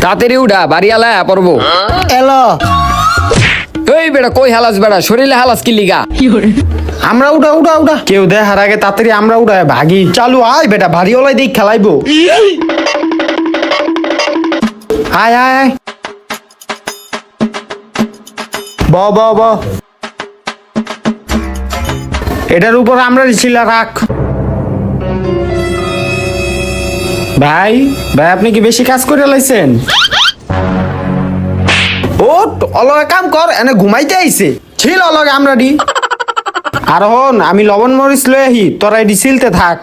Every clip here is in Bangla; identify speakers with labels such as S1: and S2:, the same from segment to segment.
S1: তাড়াতাড়ি উঠা বাড়ি আলা পড়বো।
S2: এলো
S1: এই বেটা কই হালাস বেটা শরীরে হালাস কি লিগা?
S2: আমরা উঠা উঠা উঠা কেউ দেখার আগে তাড়াতাড়ি আমরা উঠা ভাগি। চালু আয় বেটা ভারী ওলাই দেখ খেলাইবো। আয় আয় আয় ব ব ব এটার উপর আমরা ছিলা রাখ। ভাই ভাই আপনি কি বেশি কাজ করে লাইছেন? ও অলগে কাম কর এনে ঘুমাইতে আইছে ছিল অলগে আমরা দি। আর হন আমি লবণ মরিচ লই আহি তোরা এডি সিলতে থাক।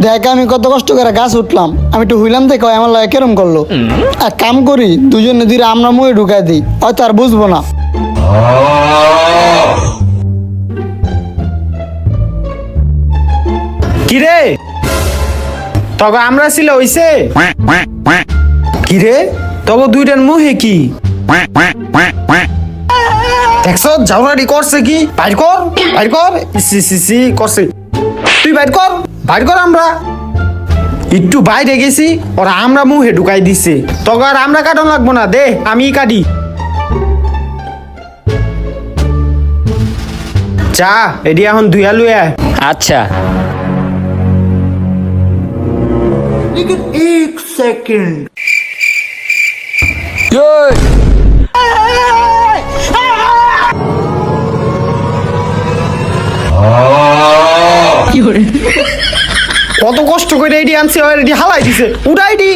S3: দেখ আমি কত কষ্ট করে গাছ উঠলাম, আমি একটু হইলাম দেখো আমার লাগে কেরম করলো। এক কাম করি দুজনে ধীরে আমরা মুয়ে ঢুকাই দিই, হয়তো আর বুঝবো না।
S2: কিরে তবে আমরা ছিল হইছে কিরে তবে দুইটার মুহে কি দেখছ ঝাউরাডি করছে কি? বাইর কর বাইর কর সি সি সি করছে। তুই বাইর কর বাইর কর। আমরা একটু বাইরে গেছি ওরা আমরা মুহে ঢুকাই দিছে। তবে আর আমরা কাটন লাগবো না, দে আমি কাটি। চা এডি এখন ধুয়া লুয়া।
S1: আচ্ছা এই,
S2: কত কষ্ট করে এডি আনছে এডি হালাই দিছে উঠাই দি।